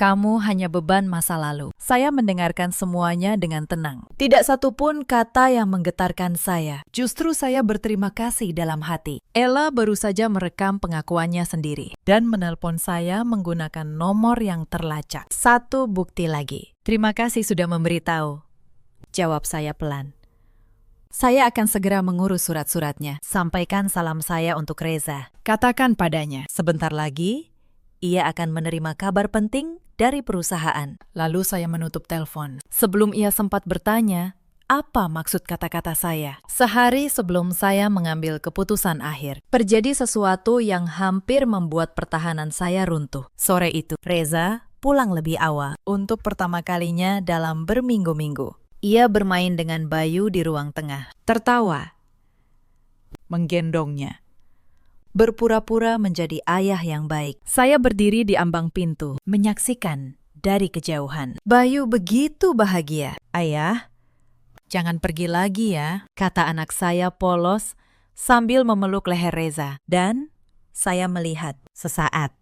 Kamu hanya beban masa lalu." Saya mendengarkan semuanya dengan tenang. Tidak satupun kata yang menggetarkan saya. Justru saya berterima kasih dalam hati. Ella baru saja merekam pengakuannya sendiri dan menelpon saya menggunakan nomor yang terlacak. "Satu bukti lagi. Terima kasih sudah memberitahu," jawab saya pelan. "Saya akan segera mengurus surat-suratnya. Sampaikan salam saya untuk Reza. Katakan padanya, sebentar lagi ia akan menerima kabar penting dari perusahaan." Lalu saya menutup telepon. Sebelum ia sempat bertanya, apa maksud kata-kata saya? Sehari sebelum saya mengambil keputusan akhir, terjadi sesuatu yang hampir membuat pertahanan saya runtuh. Sore itu, Reza pulang lebih awal untuk pertama kalinya dalam berminggu-minggu. Ia bermain dengan Bayu di ruang tengah, tertawa, menggendongnya, berpura-pura menjadi ayah yang baik. Saya berdiri di ambang pintu, menyaksikan dari kejauhan. Bayu begitu bahagia. "Ayah, jangan pergi lagi ya," kata anak saya polos sambil memeluk leher Reza. Dan saya melihat sesaat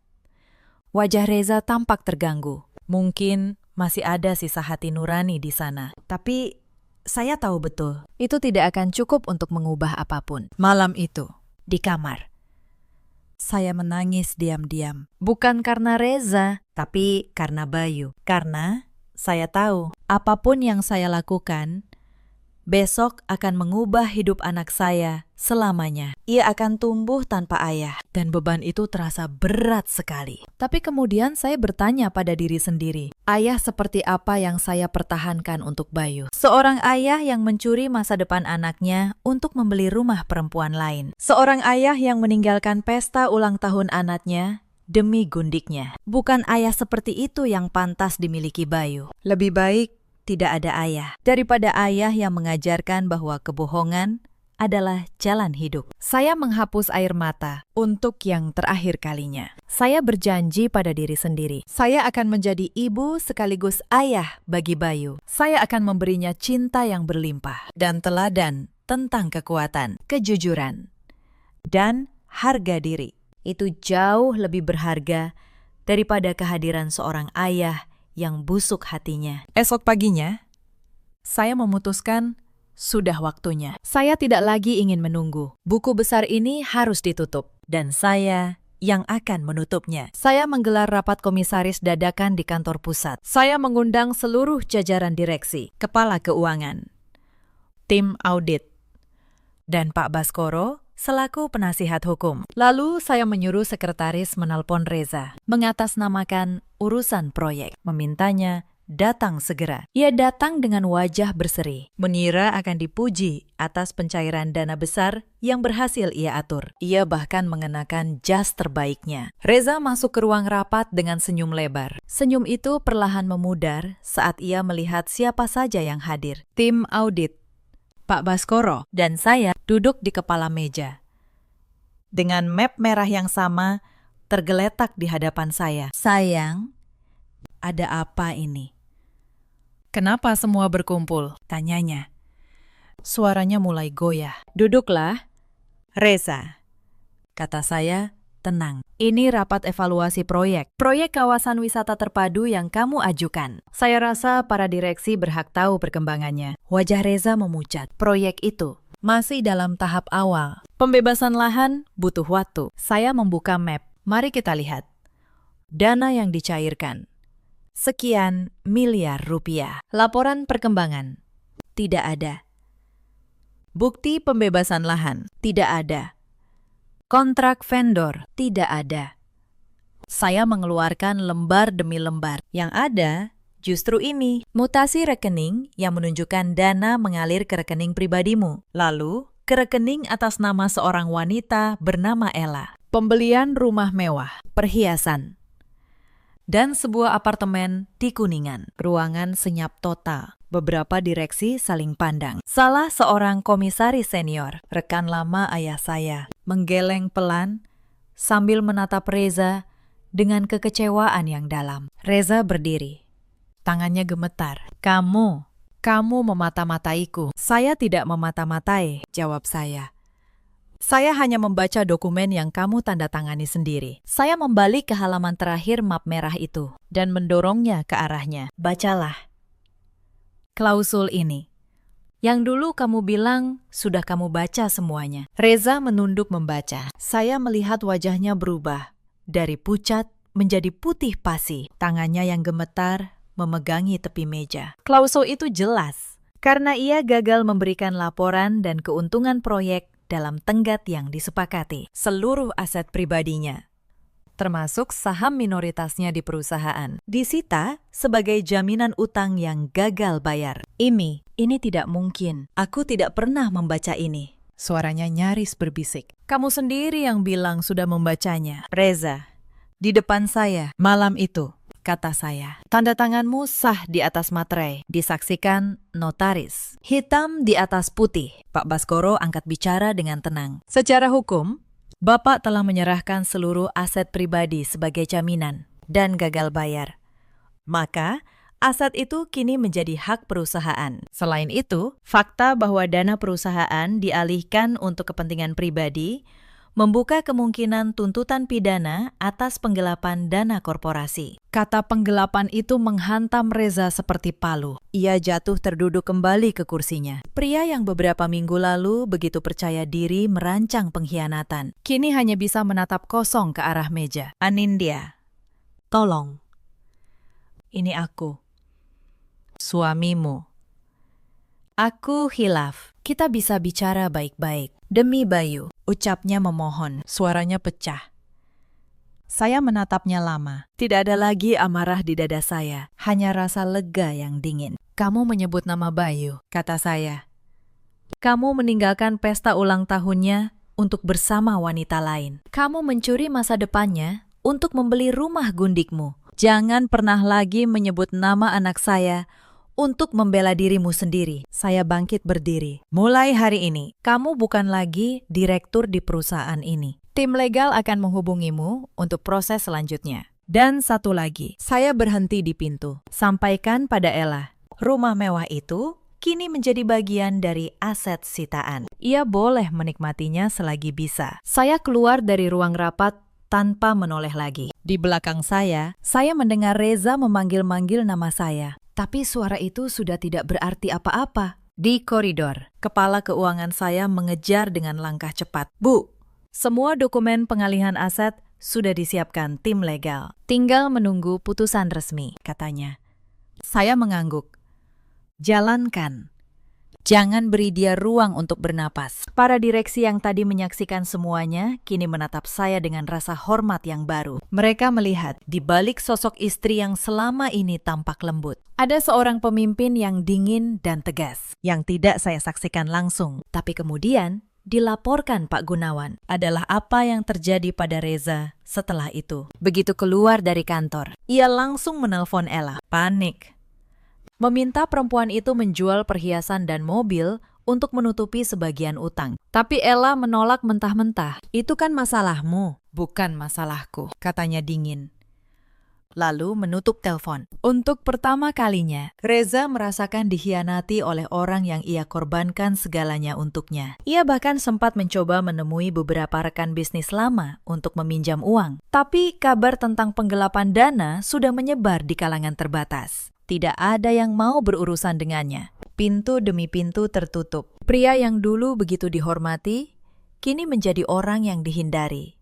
wajah Reza tampak terganggu. Mungkin masih ada sisa hati nurani di sana. Tapi saya tahu betul, itu tidak akan cukup untuk mengubah apapun. Malam itu, di kamar, saya menangis diam-diam. Bukan karena Reza, tapi karena Bayu. Karena Saya tahu apapun yang saya lakukan besok akan mengubah hidup anak saya selamanya. Ia akan tumbuh tanpa ayah, dan beban itu terasa berat sekali. Tapi kemudian saya bertanya pada diri sendiri, ayah seperti apa yang saya pertahankan untuk Bayu? Seorang ayah yang mencuri masa depan anaknya untuk membeli rumah perempuan lain. Seorang ayah yang meninggalkan pesta ulang tahun anaknya demi gundiknya. Bukan ayah seperti itu yang pantas dimiliki Bayu. Lebih baik tidak ada ayah daripada ayah yang mengajarkan bahwa kebohongan adalah jalan hidup. Saya menghapus air mata untuk yang terakhir kalinya. Saya berjanji pada diri sendiri, saya akan menjadi ibu sekaligus ayah bagi Bayu. Saya akan memberinya cinta yang berlimpah dan teladan tentang kekuatan, kejujuran, dan harga diri. Itu jauh lebih berharga daripada kehadiran seorang ayah yang busuk hatinya. Esok paginya, saya memutuskan sudah waktunya. Saya tidak lagi ingin menunggu. Buku besar ini harus ditutup, dan saya yang akan menutupnya. Saya menggelar rapat komisaris dadakan di kantor pusat. Saya mengundang seluruh jajaran direksi, kepala keuangan, tim audit, dan Pak Baskoro selaku penasihat hukum. Lalu saya menyuruh sekretaris menelpon Reza, mengatasnamakan urusan proyek, memintanya datang segera. Ia datang dengan wajah berseri, mengira akan dipuji atas pencairan dana besar yang berhasil ia atur. Ia bahkan mengenakan jas terbaiknya. Reza masuk ke ruang rapat dengan senyum lebar. Senyum itu perlahan memudar saat ia melihat siapa saja yang hadir. Tim audit, Pak Baskoro, dan saya duduk di kepala meja. Dengan map merah yang sama tergeletak di hadapan saya. Sayang, ada apa ini? Kenapa semua berkumpul? Tanyanya. Suaranya mulai goyah. Duduklah, Reza, kata saya tenang. Ini rapat evaluasi proyek kawasan wisata terpadu yang kamu ajukan. Saya rasa para direksi berhak tahu perkembangannya. Wajah Reza memucat. Proyek itu masih dalam tahap awal. Pembebasan lahan butuh waktu. Saya membuka map. Mari kita lihat. Dana yang dicairkan. Sekian miliar rupiah. Laporan perkembangan. Tidak ada. Bukti pembebasan lahan. Tidak ada. Kontrak vendor. Tidak ada. Saya mengeluarkan lembar demi lembar. Yang ada justru ini, mutasi rekening yang menunjukkan dana mengalir ke rekening pribadimu. Lalu, ke rekening atas nama seorang wanita bernama Ella. Pembelian rumah mewah, perhiasan, dan sebuah apartemen di Kuningan. Ruangan senyap total. Beberapa direksi saling pandang. Salah seorang komisaris senior, rekan lama ayah saya, menggeleng pelan sambil menatap Reza dengan kekecewaan yang dalam. Reza berdiri. Tangannya gemetar. Kamu memata-mataiku. Saya tidak memata-matai, jawab saya. Saya hanya membaca dokumen yang kamu tanda tangani sendiri. Saya membalik ke halaman terakhir map merah itu dan mendorongnya ke arahnya. Bacalah klausul ini. Yang dulu kamu bilang sudah kamu baca semuanya. Reza menunduk membaca. Saya melihat wajahnya berubah dari pucat menjadi putih pasi. Tangannya yang gemetar memegangi tepi meja. Klausul itu jelas karena ia gagal memberikan laporan dan keuntungan proyek dalam tenggat yang disepakati. Seluruh aset pribadinya, termasuk saham minoritasnya di perusahaan, disita sebagai jaminan utang yang gagal bayar. Ini tidak mungkin. Aku tidak pernah membaca ini. Suaranya nyaris berbisik. Kamu sendiri yang bilang sudah membacanya. Reza, di depan saya, malam itu, kata saya. Tanda tanganmu sah di atas materai, disaksikan notaris. Hitam di atas putih. Pak Baskoro angkat bicara dengan tenang. Secara hukum, Bapak telah menyerahkan seluruh aset pribadi sebagai jaminan dan gagal bayar. Maka, aset itu kini menjadi hak perusahaan. Selain itu, fakta bahwa dana perusahaan dialihkan untuk kepentingan pribadi membuka kemungkinan tuntutan pidana atas penggelapan dana korporasi. Kata penggelapan itu menghantam Reza seperti palu. Ia jatuh terduduk kembali ke kursinya. Pria yang beberapa minggu lalu begitu percaya diri merancang pengkhianatan, kini hanya bisa menatap kosong ke arah meja. Anindya, tolong. Ini aku. suamimu. Aku hilaf. Kita bisa bicara baik-baik. Demi Bayu, ucapnya memohon. Suaranya pecah. Saya menatapnya lama. Tidak ada lagi amarah di dada saya. Hanya rasa lega yang dingin. Kamu menyebut nama Bayu, kata saya. Kamu meninggalkan pesta ulang tahunnya untuk bersama wanita lain. Kamu mencuri masa depannya untuk membeli rumah gundikmu. Jangan pernah lagi menyebut nama anak saya untuk membela dirimu sendiri. Saya bangkit berdiri. Mulai hari ini, kamu bukan lagi direktur di perusahaan ini. Tim legal akan menghubungimu untuk proses selanjutnya. Dan satu lagi, saya berhenti di pintu. Sampaikan pada Ella, rumah mewah itu kini menjadi bagian dari aset sitaan. Ia boleh menikmatinya selagi bisa. Saya keluar dari ruang rapat tanpa menoleh lagi. Di belakang saya mendengar Reza memanggil-manggil nama saya. Tapi suara itu sudah tidak berarti apa-apa. Di koridor, kepala keuangan saya mengejar dengan langkah cepat. Bu, semua dokumen pengalihan aset sudah disiapkan tim legal. Tinggal menunggu putusan resmi, katanya. Saya mengangguk. Jalankan. Jangan beri dia ruang untuk bernapas. Para direksi yang tadi menyaksikan semuanya kini menatap saya dengan rasa hormat yang baru. Mereka melihat di balik sosok istri yang selama ini tampak lembut, ada seorang pemimpin yang dingin dan tegas, yang tidak saya saksikan langsung. Tapi kemudian dilaporkan Pak Gunawan adalah apa yang terjadi pada Reza setelah itu. Begitu keluar dari kantor, ia langsung menelpon Ella. Panik. Meminta perempuan itu menjual perhiasan dan mobil untuk menutupi sebagian utang. Tapi Ella menolak mentah-mentah. Itu kan masalahmu, bukan masalahku, katanya dingin. Lalu menutup telepon. Untuk pertama kalinya, Reza merasakan dikhianati oleh orang yang ia korbankan segalanya untuknya. Ia bahkan sempat mencoba menemui beberapa rekan bisnis lama untuk meminjam uang. Tapi kabar tentang penggelapan dana sudah menyebar di kalangan terbatas. Tidak ada yang mau berurusan dengannya. Pintu demi pintu tertutup. Pria yang dulu begitu dihormati, kini menjadi orang yang dihindari.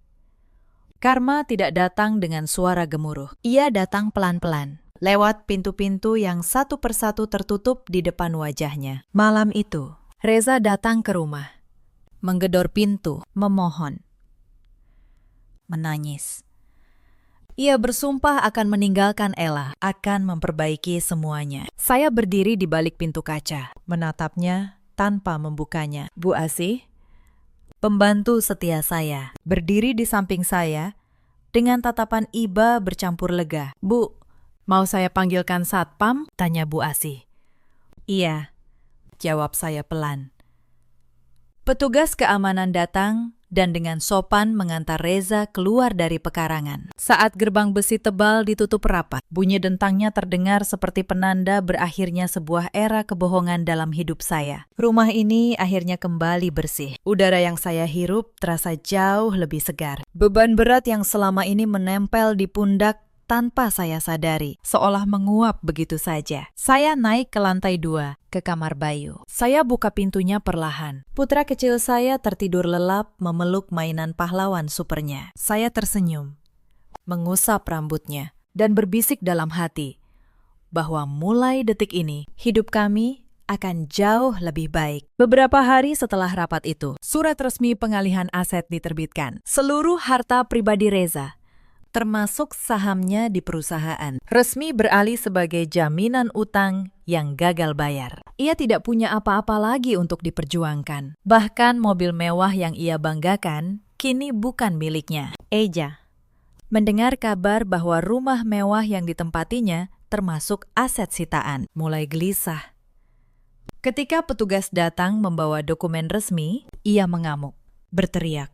Karma tidak datang dengan suara gemuruh. Ia datang pelan-pelan, lewat pintu-pintu yang satu persatu tertutup di depan wajahnya. Malam itu, Reza datang ke rumah, menggedor pintu, memohon, menangis. Ia bersumpah akan meninggalkan Ella, akan memperbaiki semuanya. Saya berdiri di balik pintu kaca, menatapnya tanpa membukanya. Bu Asih, pembantu setia saya, berdiri di samping saya dengan tatapan iba bercampur lega. Bu, mau saya panggilkan satpam? Tanya Bu Asih. Iya, jawab saya pelan. Petugas keamanan datang dan dengan sopan mengantar Reza keluar dari pekarangan. Saat gerbang besi tebal ditutup rapat, bunyi dentangnya terdengar seperti penanda berakhirnya sebuah era kebohongan dalam hidup saya. Rumah ini akhirnya kembali bersih. Udara yang saya hirup terasa jauh lebih segar. Beban berat yang selama ini menempel di pundak tanpa saya sadari, seolah menguap begitu saja. Saya naik ke lantai 2, ke kamar Bayu. Saya buka pintunya perlahan. Putra kecil saya tertidur lelap memeluk mainan pahlawan supernya. Saya tersenyum, mengusap rambutnya, dan berbisik dalam hati bahwa mulai detik ini, hidup kami akan jauh lebih baik. Beberapa hari setelah rapat itu, surat resmi pengalihan aset diterbitkan. Seluruh harta pribadi Reza, termasuk sahamnya di perusahaan, resmi beralih sebagai jaminan utang yang gagal bayar. Ia tidak punya apa-apa lagi untuk diperjuangkan. Bahkan mobil mewah yang ia banggakan kini bukan miliknya. Eja mendengar kabar bahwa rumah mewah yang ditempatinya termasuk aset sitaan, mulai gelisah. Ketika petugas datang membawa dokumen resmi, ia mengamuk, berteriak,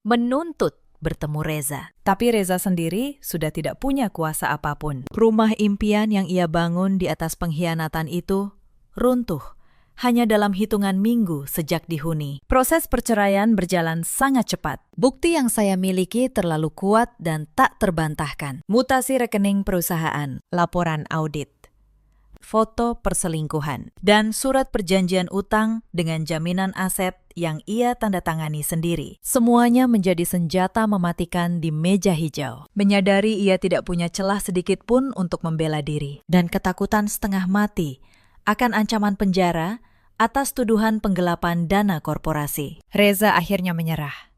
menuntut bertemu Reza. Tapi Reza sendiri sudah tidak punya kuasa apapun. Rumah impian yang ia bangun di atas pengkhianatan itu runtuh hanya dalam hitungan minggu sejak dihuni. Proses perceraian berjalan sangat cepat. Bukti yang saya miliki terlalu kuat dan tak terbantahkan. Mutasi rekening perusahaan, laporan audit, foto perselingkuhan, dan surat perjanjian utang dengan jaminan aset yang ia tanda tangani sendiri. Semuanya menjadi senjata mematikan di meja hijau. Menyadari ia tidak punya celah sedikit pun untuk membela diri, dan ketakutan setengah mati akan ancaman penjara atas tuduhan penggelapan dana korporasi. Reza akhirnya menyerah.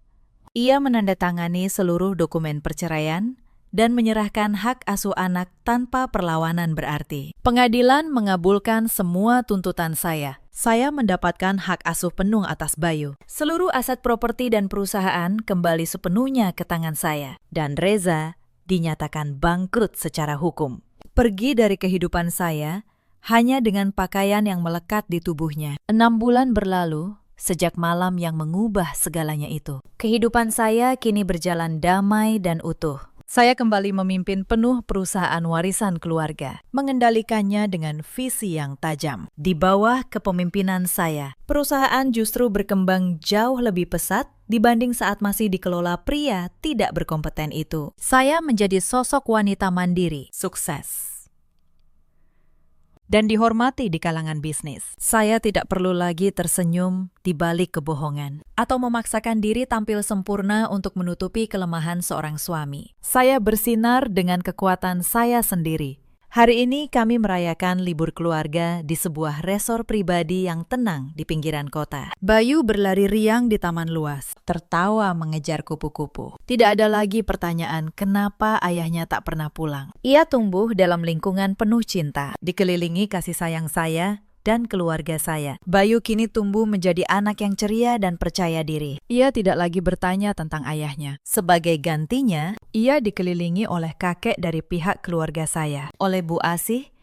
Ia menandatangani seluruh dokumen perceraian dan menyerahkan hak asuh anak tanpa perlawanan berarti. Pengadilan mengabulkan semua tuntutan saya. Saya mendapatkan hak asuh penuh atas Bayu. Seluruh aset properti dan perusahaan kembali sepenuhnya ke tangan saya. Dan Reza dinyatakan bangkrut secara hukum. Pergi dari kehidupan saya hanya dengan pakaian yang melekat di tubuhnya. 6 bulan berlalu sejak malam yang mengubah segalanya itu. Kehidupan saya kini berjalan damai dan utuh. Saya kembali memimpin penuh perusahaan warisan keluarga, mengendalikannya dengan visi yang tajam. Di bawah kepemimpinan saya, perusahaan justru berkembang jauh lebih pesat dibanding saat masih dikelola pria tidak berkompeten itu. Saya menjadi sosok wanita mandiri, sukses, dan dihormati di kalangan bisnis. Saya tidak perlu lagi tersenyum di balik kebohongan atau memaksakan diri tampil sempurna untuk menutupi kelemahan seorang suami. Saya bersinar dengan kekuatan saya sendiri. Hari ini kami merayakan libur keluarga di sebuah resor pribadi yang tenang di pinggiran kota. Bayu berlari riang di taman luas, tertawa mengejar kupu-kupu. Tidak ada lagi pertanyaan kenapa ayahnya tak pernah pulang. Ia tumbuh dalam lingkungan penuh cinta, dikelilingi kasih sayang saya dan keluarga saya. Bayu kini tumbuh menjadi anak yang ceria dan percaya diri. Ia tidak lagi bertanya tentang ayahnya. Sebagai gantinya, ia dikelilingi oleh kakek dari pihak keluarga saya, oleh Bu Asih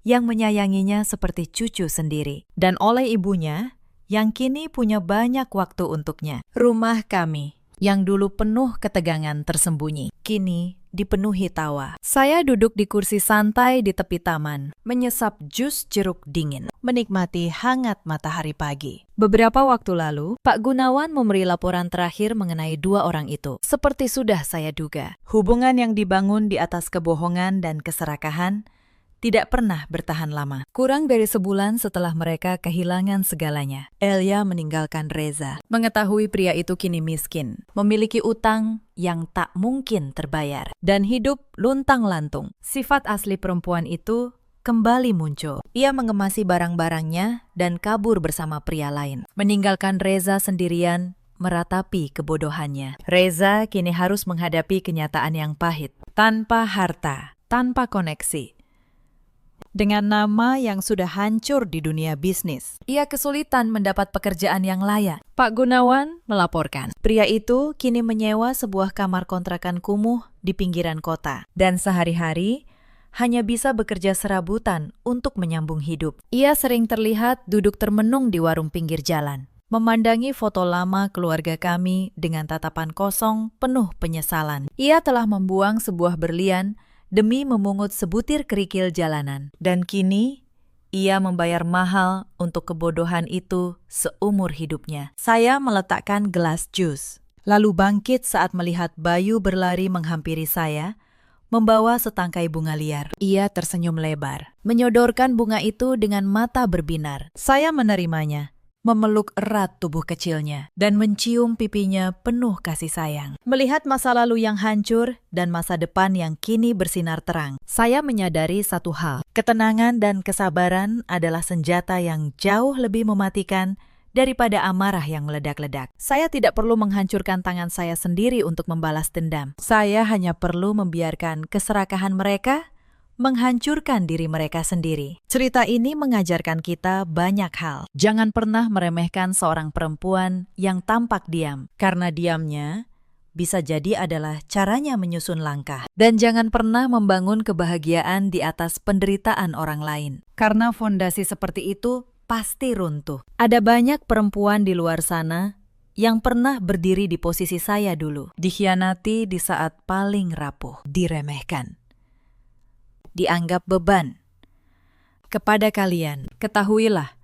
yang menyayanginya seperti cucu sendiri, dan oleh ibunya yang kini punya banyak waktu untuknya. Rumah kami yang dulu penuh ketegangan tersembunyi, kini dipenuhi tawa. Saya duduk di kursi santai di tepi taman, menyesap jus jeruk dingin, menikmati hangat matahari pagi. Beberapa waktu lalu, Pak Gunawan memberi laporan terakhir mengenai 2 orang itu. Seperti sudah saya duga, hubungan yang dibangun di atas kebohongan dan keserakahan tidak pernah bertahan lama. Kurang dari sebulan setelah mereka kehilangan segalanya, Elia meninggalkan Reza. Mengetahui pria itu kini miskin, memiliki utang yang tak mungkin terbayar, dan hidup luntang-lantung. Sifat asli perempuan itu kembali muncul. Ia mengemasi barang-barangnya dan kabur bersama pria lain, meninggalkan Reza sendirian meratapi kebodohannya. Reza kini harus menghadapi kenyataan yang pahit, tanpa harta, tanpa koneksi, dengan nama yang sudah hancur di dunia bisnis. Ia kesulitan mendapat pekerjaan yang layak. Pak Gunawan melaporkan, pria itu kini menyewa sebuah kamar kontrakan kumuh di pinggiran kota, dan sehari-hari hanya bisa bekerja serabutan untuk menyambung hidup. Ia sering terlihat duduk termenung di warung pinggir jalan, memandangi foto lama keluarga kami dengan tatapan kosong penuh penyesalan. Ia telah membuang sebuah berlian demi memungut sebutir kerikil jalanan. Dan kini, ia membayar mahal untuk kebodohan itu seumur hidupnya. Saya meletakkan gelas jus, lalu bangkit saat melihat Bayu berlari menghampiri saya, membawa setangkai bunga liar. Ia tersenyum lebar, menyodorkan bunga itu dengan mata berbinar. Saya menerimanya, memeluk erat tubuh kecilnya, dan mencium pipinya penuh kasih sayang. Melihat masa lalu yang hancur dan masa depan yang kini bersinar terang, saya menyadari satu hal. Ketenangan dan kesabaran adalah senjata yang jauh lebih mematikan daripada amarah yang meledak-ledak. Saya tidak perlu menghancurkan tangan saya sendiri untuk membalas dendam. Saya hanya perlu membiarkan keserakahan mereka menghancurkan diri mereka sendiri. Cerita ini mengajarkan kita banyak hal. Jangan pernah meremehkan seorang perempuan yang tampak diam, karena diamnya bisa jadi adalah caranya menyusun langkah. Dan jangan pernah membangun kebahagiaan di atas penderitaan orang lain, karena fondasi seperti itu pasti runtuh. Ada banyak perempuan di luar sana yang pernah berdiri di posisi saya dulu, dikhianati di saat paling rapuh, diremehkan, dianggap beban. Kepada kalian, ketahuilah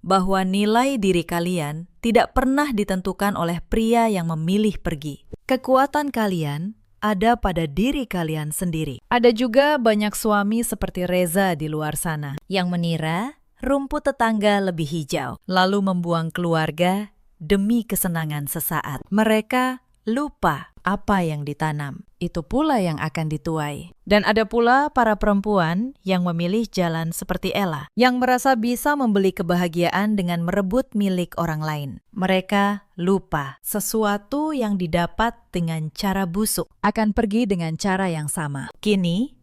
bahwa nilai diri kalian tidak pernah ditentukan oleh pria yang memilih pergi. Kekuatan kalian ada pada diri kalian sendiri. Ada juga banyak suami seperti Reza di luar sana yang menira rumput tetangga lebih hijau, lalu membuang keluarga demi kesenangan sesaat. Mereka lupa apa yang ditanam, itu pula yang akan dituai. Dan ada pula para perempuan yang memilih jalan seperti Ella, yang merasa bisa membeli kebahagiaan dengan merebut milik orang lain. Mereka lupa sesuatu yang didapat dengan cara busuk akan pergi dengan cara yang sama. Kini,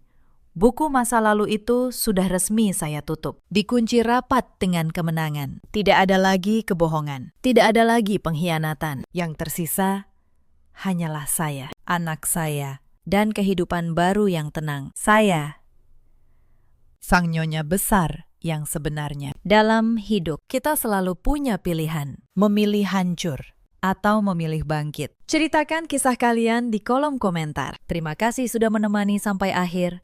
buku masa lalu itu sudah resmi saya tutup. Dikunci rapat dengan kemenangan. Tidak ada lagi kebohongan. Tidak ada lagi pengkhianatan. Yang tersisa hanyalah saya, anak saya, dan kehidupan baru yang tenang. Saya, sang nyonya besar yang sebenarnya. Dalam hidup, kita selalu punya pilihan. Memilih hancur atau memilih bangkit. Ceritakan kisah kalian di kolom komentar. Terima kasih sudah menemani sampai akhir.